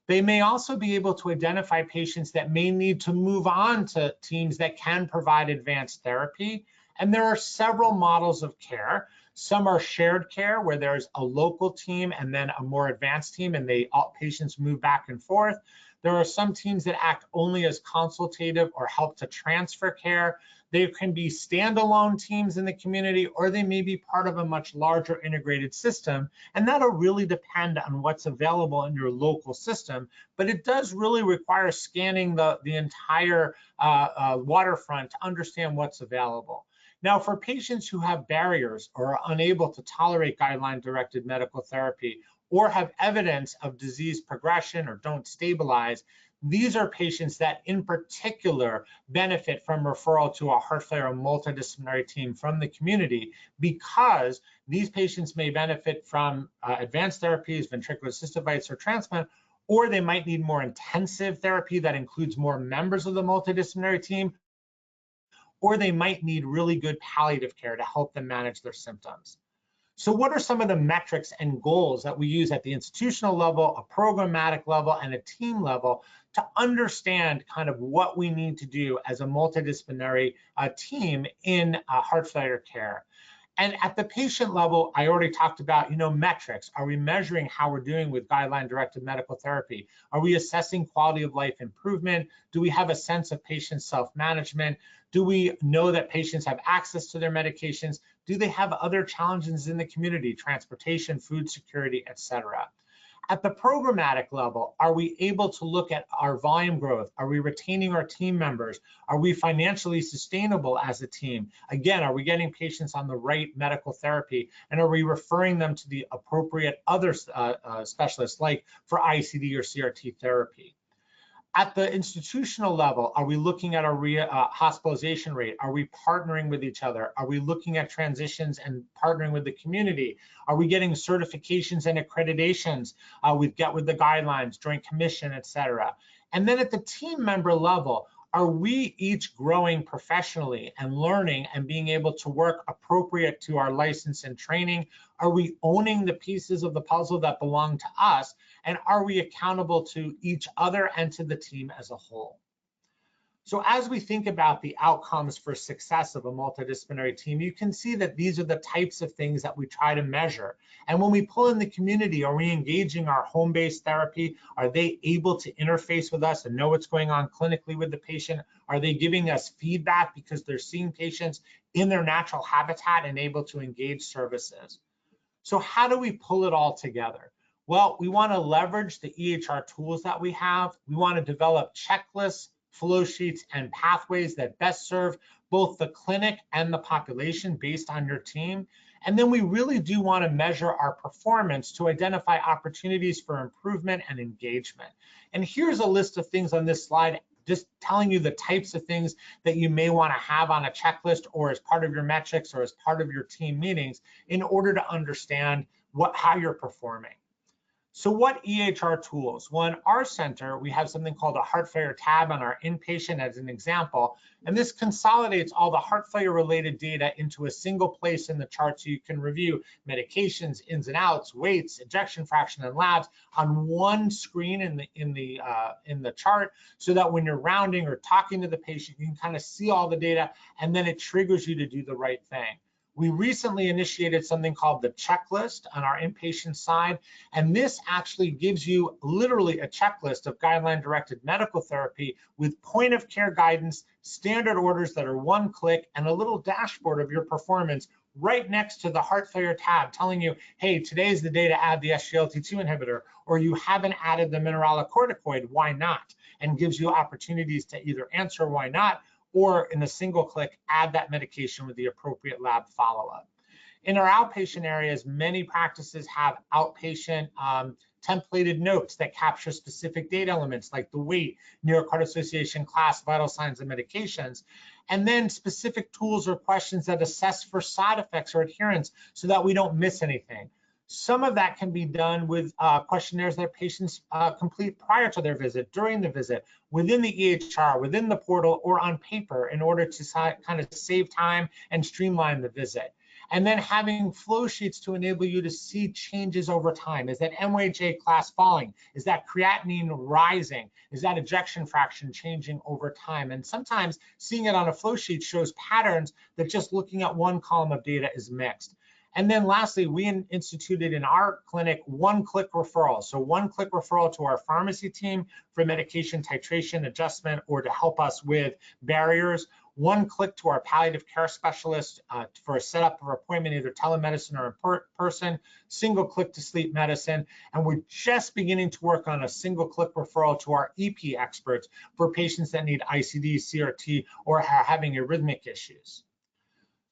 They may also be able to identify patients that may need to move on to teams that can provide advanced therapy. And there are several models of care. Some are shared care, where there's a local team and then a more advanced team, and all patients move back and forth. There are some teams that act only as consultative or help to transfer care. They can be standalone teams in the community, or they may be part of a much larger integrated system. And that'll really depend on what's available in your local system. But it does really require scanning the entire waterfront to understand what's available. Now, for patients who have barriers or are unable to tolerate guideline-directed medical therapy or have evidence of disease progression or don't stabilize, these are patients that in particular benefit from referral to a heart failure multidisciplinary team from the community, because these patients may benefit from advanced therapies, ventricular assist device, or transplant, or they might need more intensive therapy that includes more members of the multidisciplinary team, or they might need really good palliative care to help them manage their symptoms. So what are some of the metrics and goals that we use at the institutional level, a programmatic level, and a team level to understand kind of what we need to do as a multidisciplinary team in heart failure care? And at the patient level, I already talked about, metrics. Are we measuring how we're doing with guideline-directed medical therapy? Are we assessing quality of life improvement? Do we have a sense of patient self-management? Do we know that patients have access to their medications? Do they have other challenges in the community, transportation, food security, et cetera? At the programmatic level, are we able to look at our volume growth? Are we retaining our team members? Are we financially sustainable as a team? Again, are we getting patients on the right medical therapy? And are we referring them to the appropriate other specialists, like for ICD or CRT therapy? At the institutional level, are we looking at our hospitalization rate? Are we partnering with each other? Are we looking at transitions and partnering with the community? Are we getting certifications and accreditations with the guidelines, Joint Commission, et cetera? And then at the team member level, are we each growing professionally and learning and being able to work appropriate to our license and training? Are we owning the pieces of the puzzle that belong to us? And are we accountable to each other and to the team as a whole? So as we think about the outcomes for success of a multidisciplinary team, you can see that these are the types of things that we try to measure. And when we pull in the community, are we engaging our home-based therapy? Are they able to interface with us and know what's going on clinically with the patient? Are they giving us feedback because they're seeing patients in their natural habitat and able to engage services? So how do we pull it all together? Well, we want to leverage the EHR tools that we have. We want to develop checklists, flow sheets, and pathways that best serve both the clinic and the population based on your team. And then we really do want to measure our performance to identify opportunities for improvement and engagement. And here's a list of things on this slide, just telling you the types of things that you may want to have on a checklist or as part of your metrics or as part of your team meetings in order to understand how you're performing. So what EHR tools? Well, in our center, we have something called a heart failure tab on our inpatient as an example. And this consolidates all the heart failure related data into a single place in the chart so you can review medications, ins and outs, weights, ejection fraction, and labs on one screen in the chart, so that when you're rounding or talking to the patient, you can kind of see all the data, and then it triggers you to do the right thing. We recently initiated something called the checklist on our inpatient side, and this actually gives you literally a checklist of guideline-directed medical therapy with point-of-care guidance, standard orders that are one click, and a little dashboard of your performance right next to the heart failure tab telling you, hey, today's the day to add the SGLT2 inhibitor, or you haven't added the mineralocorticoid, why not? And gives you opportunities to either answer why not, or in a single click, add that medication with the appropriate lab follow-up. In our outpatient areas, many practices have outpatient templated notes that capture specific data elements like the weight, New York Heart Association class, vital signs, and medications, and then specific tools or questions that assess for side effects or adherence so that we don't miss anything. Some of that can be done with questionnaires that patients complete prior to their visit, during the visit, within the EHR, within the portal, or on paper in order to kind of save time and streamline the visit. And then having flow sheets to enable you to see changes over time. Is that MYJ class falling? Is that creatinine rising? Is that ejection fraction changing over time? And sometimes seeing it on a flow sheet shows patterns that just looking at one column of data is mixed. And then lastly, we instituted in our clinic one-click referral. So one-click referral to our pharmacy team for medication titration adjustment or to help us with barriers. One click to our palliative care specialist for a setup of appointment, either telemedicine or in person, single click to sleep medicine. And we're just beginning to work on a single click referral to our EP experts for patients that need ICD, CRT, or are having arrhythmic issues.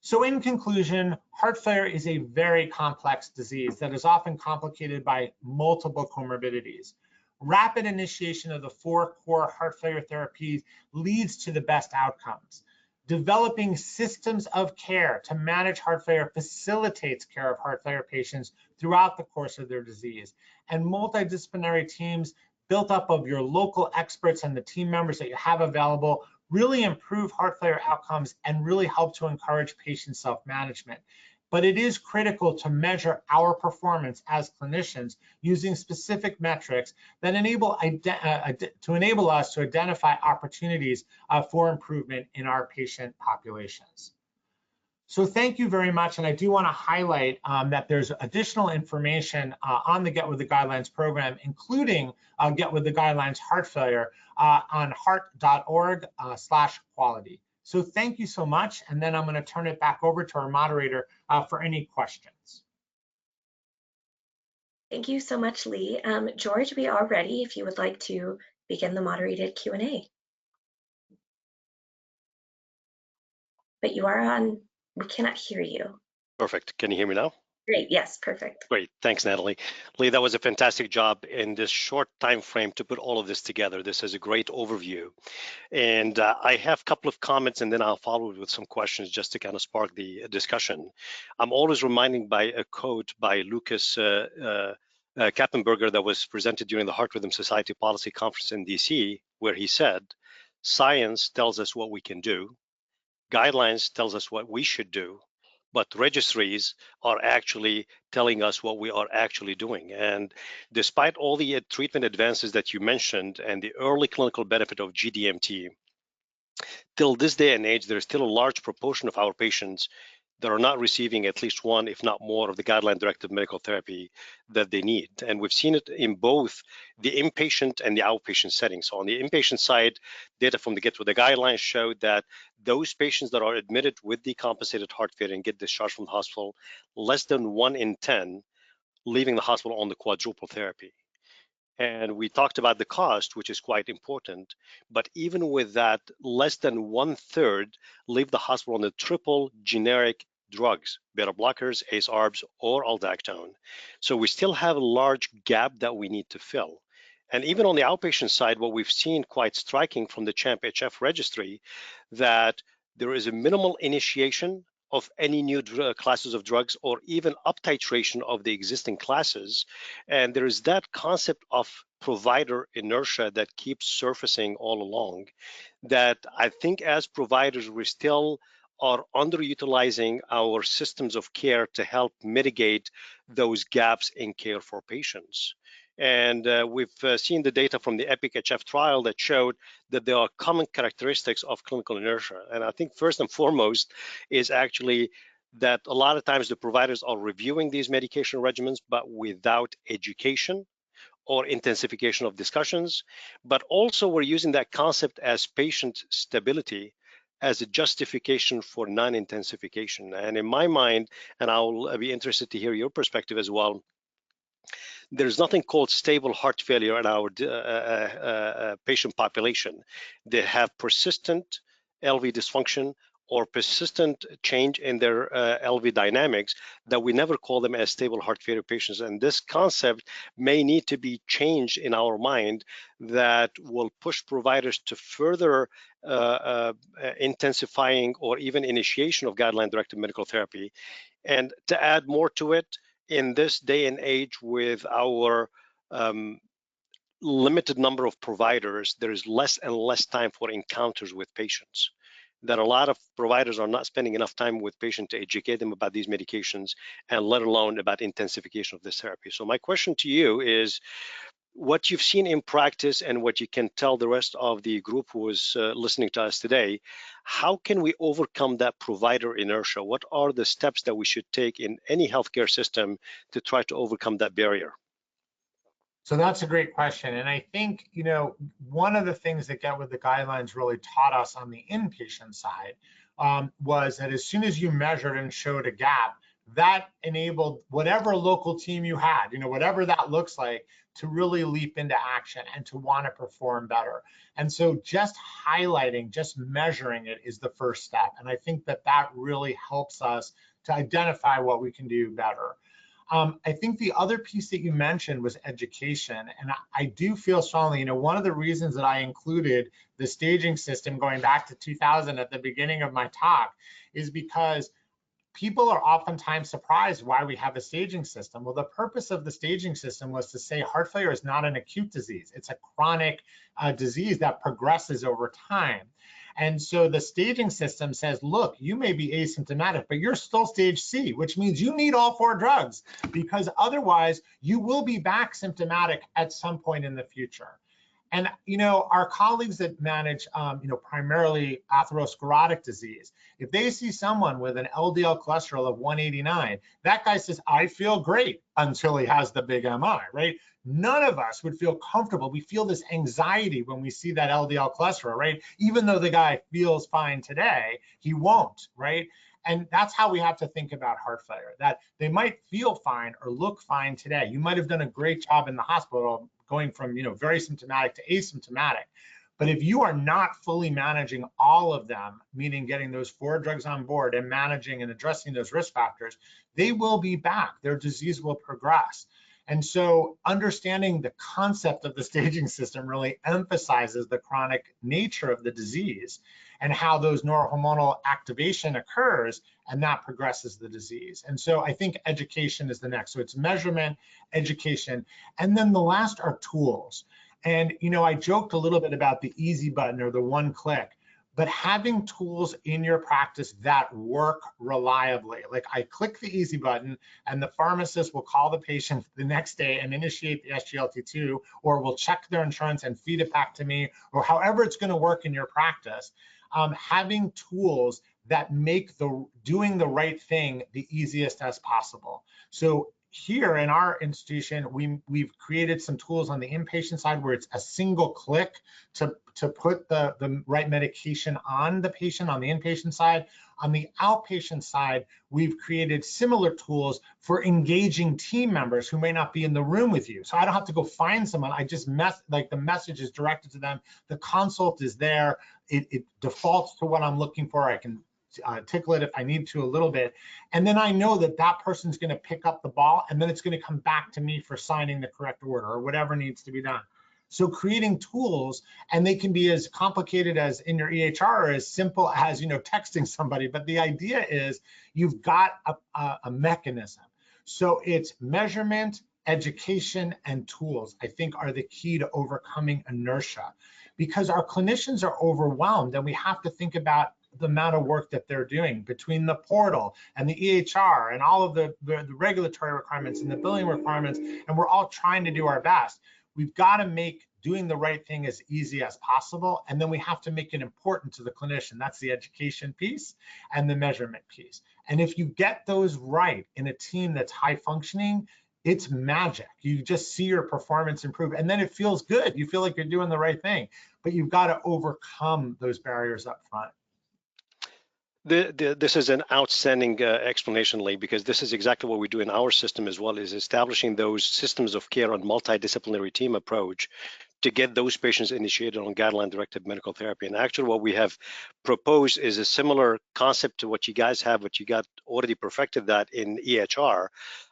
So in conclusion, heart failure is a very complex disease that is often complicated by multiple comorbidities. Rapid initiation of the 4 core heart failure therapies leads to the best outcomes. Developing systems of care to manage heart failure facilitates care of heart failure patients throughout the course of their disease. And multidisciplinary teams built up of your local experts and the team members that you have available really improve heart failure outcomes and really help to encourage patient self-management. But it is critical to measure our performance as clinicians using specific metrics that enable us to identify opportunities for improvement in our patient populations. So thank you very much, and I do want to highlight that there's additional information on the Get With The Guidelines program, including Get With The Guidelines Heart Failure on heart.org/quality. So thank you so much, and then I'm going to turn it back over to our moderator for any questions. Thank you so much, Lee. George, we are ready if you would like to begin the moderated Q&A. But you are on. We cannot hear you. Perfect. Can you hear me now? Great. Yes, perfect. Great. Thanks, Natalie. Lee, that was a fantastic job in this short time frame to put all of this together. This is a great overview. And I have a couple of comments, and then I'll follow with some questions just to kind of spark the discussion. I'm always reminded by a quote by Lucas Kappenberger that was presented during the Heart Rhythm Society Policy Conference in DC, where he said, science tells us what we can do. Guidelines tells us what we should do, but registries are actually telling us what we are actually doing. And despite all the treatment advances that you mentioned and the early clinical benefit of GDMT, till this day and age, there's still a large proportion of our patients that are not receiving at least one, if not more, of the guideline-directed medical therapy that they need. And we've seen it in both the inpatient and the outpatient settings. So on the inpatient side, data from the Get With The Guidelines showed that those patients that are admitted with decompensated heart failure and get discharged from the hospital, less than 1 in 10 leaving the hospital on the quadruple therapy. And we talked about the cost, which is quite important. But even with that, less than 1/3 leave the hospital on the triple generic drugs, beta blockers, ACE ARBs, or aldactone. So we still have a large gap that we need to fill. And even on the outpatient side, what we've seen quite striking from the CHAMP-HF registry, that there is a minimal initiation of any new classes of drugs or even up titration of the existing classes. And there is that concept of provider inertia that keeps surfacing all along, that I think as providers, we still are underutilizing our systems of care to help mitigate those gaps in care for patients. And we've seen the data from the EPIC-HF trial that showed that there are common characteristics of clinical inertia. And I think first and foremost is actually that a lot of times the providers are reviewing these medication regimens, but without education or intensification of discussions. But also we're using that concept as patient stability as a justification for non-intensification. And in my mind, and I'll be interested to hear your perspective as well, there's nothing called stable heart failure in our patient population. They have persistent LV dysfunction or persistent change in their LV dynamics that we never call them as stable heart failure patients. And this concept may need to be changed in our mind that will push providers to further intensifying or even initiation of guideline-directed medical therapy. And to add more to it, in this day and age with our limited number of providers, there is less and less time for encounters with patients. That a lot of providers are not spending enough time with patients to educate them about these medications and let alone about intensification of this therapy. So my question to you is, what you've seen in practice and what you can tell the rest of the group who is listening to us today, how can we overcome that provider inertia? What are the steps that we should take in any healthcare system to try to overcome that barrier? So that's a great question. And I think, one of the things that Get With the Guidelines really taught us on the inpatient side was that as soon as you measured and showed a gap, that enabled whatever local team you had, whatever that looks like, to really leap into action and to want to perform better. And so just highlighting, just measuring it is the first step. And I think that that really helps us to identify what we can do better. I think the other piece that you mentioned was education. And I do feel strongly, one of the reasons that I included the staging system going back to 2000 at the beginning of my talk is because people are oftentimes surprised why we have a staging system. Well, the purpose of the staging system was to say heart failure is not an acute disease. It's a chronic disease that progresses over time. And so the staging system says, look, you may be asymptomatic, but you're still stage C, which means you need all 4 drugs, because otherwise you will be back symptomatic at some point in the future. And, our colleagues that manage, primarily atherosclerotic disease, if they see someone with an LDL cholesterol of 189, that guy says, I feel great, until he has the big MI, right? None of us would feel comfortable. We feel this anxiety when we see that LDL cholesterol, right? Even though the guy feels fine today, he won't, right? And that's how we have to think about heart failure, that they might feel fine or look fine today. You might have done a great job in the hospital going from, very symptomatic to asymptomatic. But if you are not fully managing all of them, meaning getting those 4 drugs on board and managing and addressing those risk factors, they will be back. Their disease will progress. And so understanding the concept of the staging system really emphasizes the chronic nature of the disease and how those neurohormonal activation occurs, and that progresses the disease. And so I think education is the next. So it's measurement, education, and then the last are tools. And, I joked a little bit about the easy button or the one click, but having tools in your practice that work reliably. Like I click the easy button and the pharmacist will call the patient the next day and initiate the SGLT2, or will check their insurance and feed it back to me, or however it's going to work in your practice. Having tools that make doing the right thing the easiest as possible. So here in our institution, we've created some tools on the inpatient side where it's a single click to put the right medication on the patient on the inpatient side. On the outpatient side, we've created similar tools for engaging team members who may not be in the room with you. So I don't have to go find someone. I just the message is directed to them. The consult is there. It defaults to what I'm looking for. I can tickle it if I need to a little bit. And then I know that that person's going to pick up the ball, and then it's going to come back to me for signing the correct order or whatever needs to be done. So creating tools, and they can be as complicated as in your EHR or as simple as, texting somebody. But the idea is you've got a mechanism. So it's measurement, education, and tools, I think, are the key to overcoming inertia, because our clinicians are overwhelmed, and we have to think about the amount of work that they're doing between the portal and the EHR and all of the regulatory requirements and the billing requirements, and we're all trying to do our best. We've got to make doing the right thing as easy as possible, and then we have to make it important to the clinician. That's the education piece and the measurement piece. And if you get those right in a team that's high functioning, it's magic. You just see your performance improve, and then it feels good. You feel like you're doing the right thing, but you've got to overcome those barriers up front. This is an outstanding explanation, Lee, because this is exactly what we do in our system as well, is establishing those systems of care on multidisciplinary team approach to get those patients initiated on guideline-directed medical therapy. And actually what we have proposed is a similar concept to what you guys have, but you got already perfected that in EHR.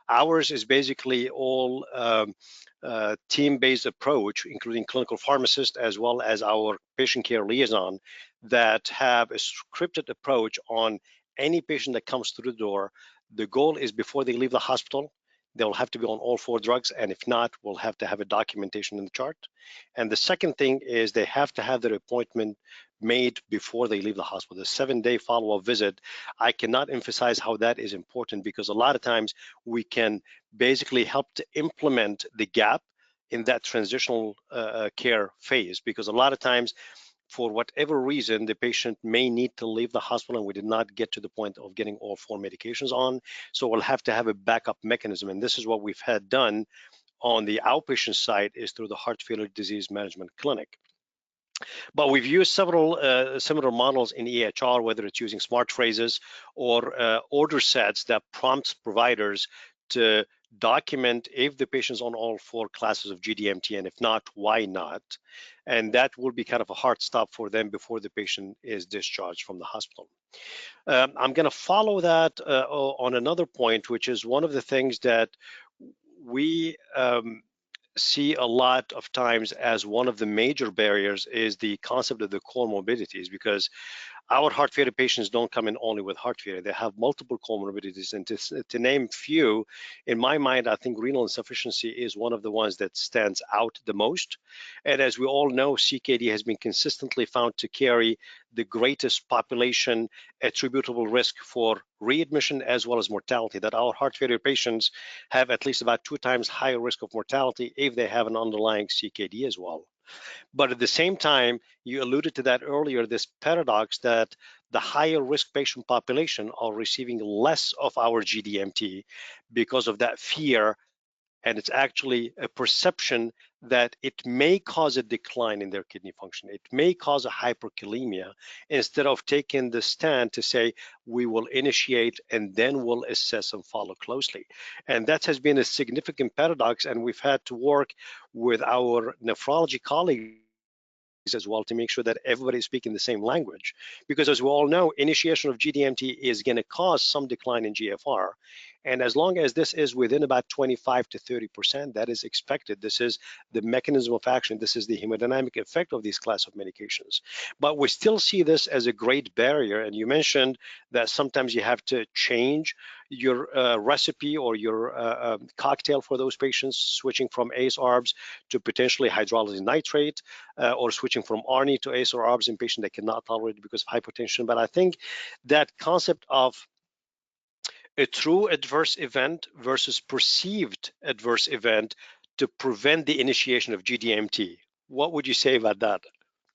Ours is basically all team-based approach, including clinical pharmacists as well as our patient care liaison, that have a scripted approach on any patient that comes through the door. The goal is before they leave the hospital, they'll have to be on all 4 drugs, and if not, we'll have to have a documentation in the chart. And the second thing is they have to have their appointment made before they leave the hospital. The 7-day follow-up visit, I cannot emphasize how that is important, because a lot of times we can basically help to implement the gap in that transitional care phase, because a lot of times, for whatever reason, the patient may need to leave the hospital and we did not get to the point of getting all 4 medications on. So we'll have to have a backup mechanism. And this is what we've had done on the outpatient side, is through the heart failure disease management clinic. But we've used several similar models in EHR, whether it's using smart phrases or order sets that prompts providers to document if the patient's on all 4 classes of GDMT, and if not, why not? And that will be kind of a hard stop for them before the patient is discharged from the hospital. I'm going to follow that on another point, which is one of the things that we see a lot of times as one of the major barriers is the concept of the comorbidities, because our heart failure patients don't come in only with heart failure. They have multiple comorbidities, and to name few, in my mind, I think renal insufficiency is one of the ones that stands out the most. And as we all know, CKD has been consistently found to carry the greatest population attributable risk for readmission as well as mortality, that our heart failure patients have at least about 2 times higher risk of mortality if they have an underlying CKD as well. But at the same time, you alluded to that earlier, this paradox that the higher risk patient population are receiving less of our GDMT because of that fear. And it's actually a perception that it may cause a decline in their kidney function. It may cause a hyperkalemia, instead of taking the stand to say, we will initiate and then we'll assess and follow closely. And that has been a significant paradox. And we've had to work with our nephrology colleagues as well to make sure that everybody is speaking the same language. Because as we all know, initiation of GDMT is going to cause some decline in GFR. And as long as this is within about 25 to 30%, that is expected. This is the mechanism of action. This is the hemodynamic effect of these class of medications. But we still see this as a great barrier. And you mentioned that sometimes you have to change your recipe or your cocktail for those patients, switching from ACE ARBs to potentially hydrolyzed nitrate, or switching from ARNI to ACE or ARBs in patients that cannot tolerate it because of hypotension. But I think that concept of a true adverse event versus perceived adverse event to prevent the initiation of GDMT. What would you say about that?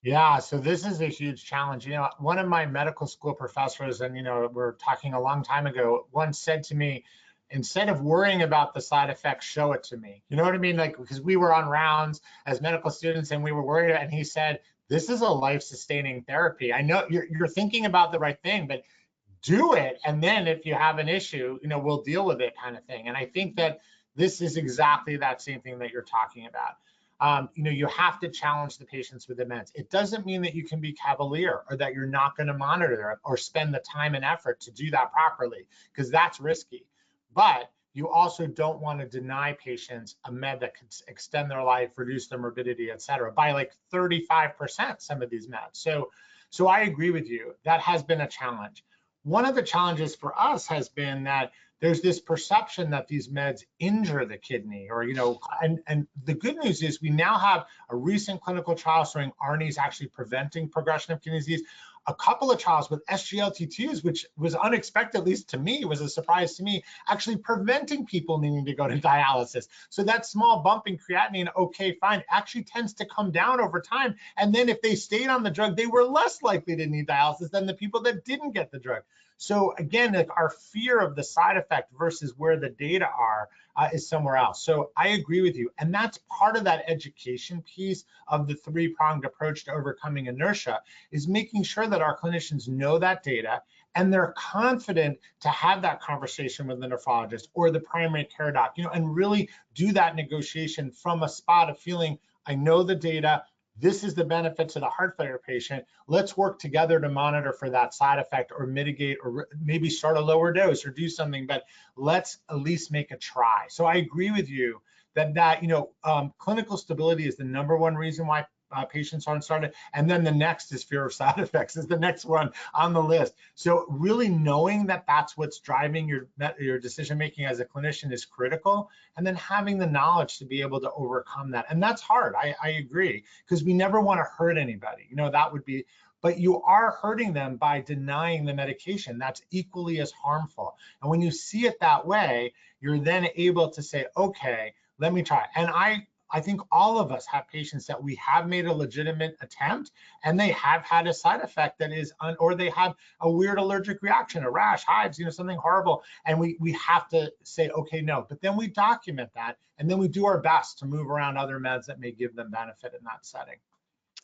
Yeah, so this is a huge challenge. One of my medical school professors, and we're talking a long time ago, once said to me, instead of worrying about the side effects, show it to me. You know what I mean? Like, because we were on rounds as medical students and we were worried, and he said, this is a life-sustaining therapy. I know you're thinking about the right thing, but do it, and then if you have an issue, we'll deal with it, kind of thing. And I think that this is exactly that same thing that you're talking about. You have to challenge the patients with dementia. It doesn't mean that you can be cavalier or that you're not going to monitor it or spend the time and effort to do that properly, because that's risky. But you also don't want to deny patients a med that could extend their life, reduce their morbidity, et cetera, by like 35%, some of these meds. So I agree with you. That has been a challenge. One of the challenges for us has been that there's this perception that these meds injure the kidney, or, and the good news is we now have a recent clinical trial showing ARNIs actually preventing progression of kidney disease. A couple of trials with SGLT2s, which was unexpected, at least to me, was a surprise to me, actually preventing people needing to go to dialysis. So that small bump in creatinine, okay, fine, actually tends to come down over time. And then if they stayed on the drug, they were less likely to need dialysis than the people that didn't get the drug. So again, like our fear of the side effect versus where the data are is somewhere else. So I agree with you. And that's part of that education piece of the three-pronged approach to overcoming inertia, is making sure that our clinicians know that data and they're confident to have that conversation with the nephrologist or the primary care doc, and really do that negotiation from a spot of feeling, I know the data, this is the benefit to the heart failure patient. Let's work together to monitor for that side effect or mitigate, or maybe start a lower dose or do something, but let's at least make a try. So I agree with you that clinical stability is the #1 reason why patients aren't started. And then the next is fear of side effects is the next one on the list. So really knowing that that's what's driving your decision-making as a clinician is critical. And then having the knowledge to be able to overcome that. And that's hard, I agree, because we never want to hurt anybody. That would be, but you are hurting them by denying the medication. That's equally as harmful. And when you see it that way, you're then able to say, okay, let me try. And I think all of us have patients that we have made a legitimate attempt and they have had a side effect that is, or they have a weird allergic reaction, a rash, hives, something horrible. And we have to say, okay, no, but then we document that and then we do our best to move around other meds that may give them benefit in that setting.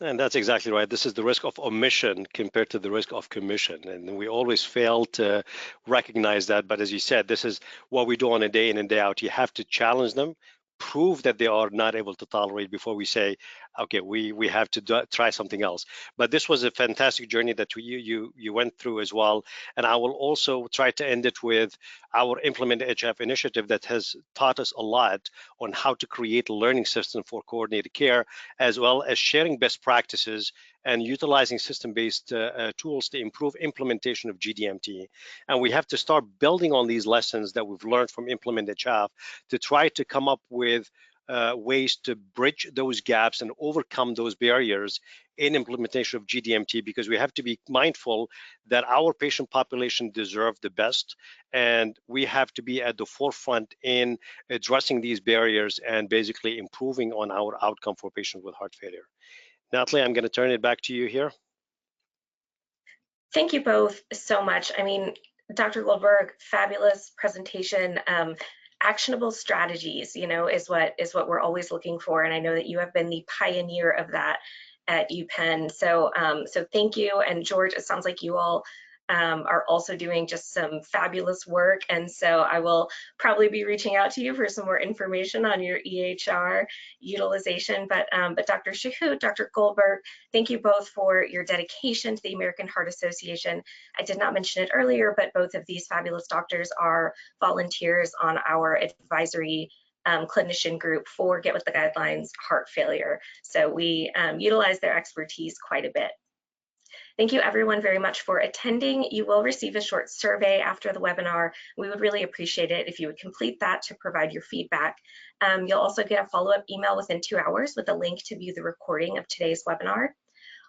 And that's exactly right. This is the risk of omission compared to the risk of commission. And we always fail to recognize that. But as you said, this is what we do on a day in and day out. You have to challenge them, prove that they are not able to tolerate before we say, okay, we have to try something else. But this was a fantastic journey that you went through as well. And I will also try to end it with our Implement HF initiative that has taught us a lot on how to create a learning system for coordinated care, as well as sharing best practices and utilizing system-based tools to improve implementation of GDMT. And we have to start building on these lessons that we've learned from Implement HF to try to come up with ways to bridge those gaps and overcome those barriers in implementation of GDMT, because we have to be mindful that our patient population deserve the best, and we have to be at the forefront in addressing these barriers and basically improving on our outcome for patients with heart failure. Natalie, I'm going to turn it back to you here. Thank you both so much. I mean, Dr. Goldberg, fabulous presentation. Actionable strategies, is what we're always looking for. And I know that you have been the pioneer of that at UPenn. So thank you. And George, it sounds like you all are also doing just some fabulous work. And so I will probably be reaching out to you for some more information on your EHR utilization. But Dr. Shahood, Dr. Goldberg, thank you both for your dedication to the American Heart Association. I did not mention it earlier, but both of these fabulous doctors are volunteers on our advisory clinician group for Get With the Guidelines Heart Failure. So we utilize their expertise quite a bit. Thank you everyone very much for attending. You will receive a short survey after the webinar. We would really appreciate it if you would complete that to provide your feedback. You'll also get a follow-up email within 2 hours with a link to view the recording of today's webinar.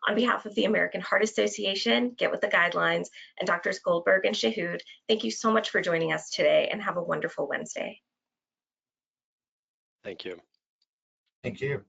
On behalf of the American Heart Association, Get With the Guidelines, and Drs. Goldberg and Shahood, thank you so much for joining us today and have a wonderful Wednesday. Thank you. Thank you.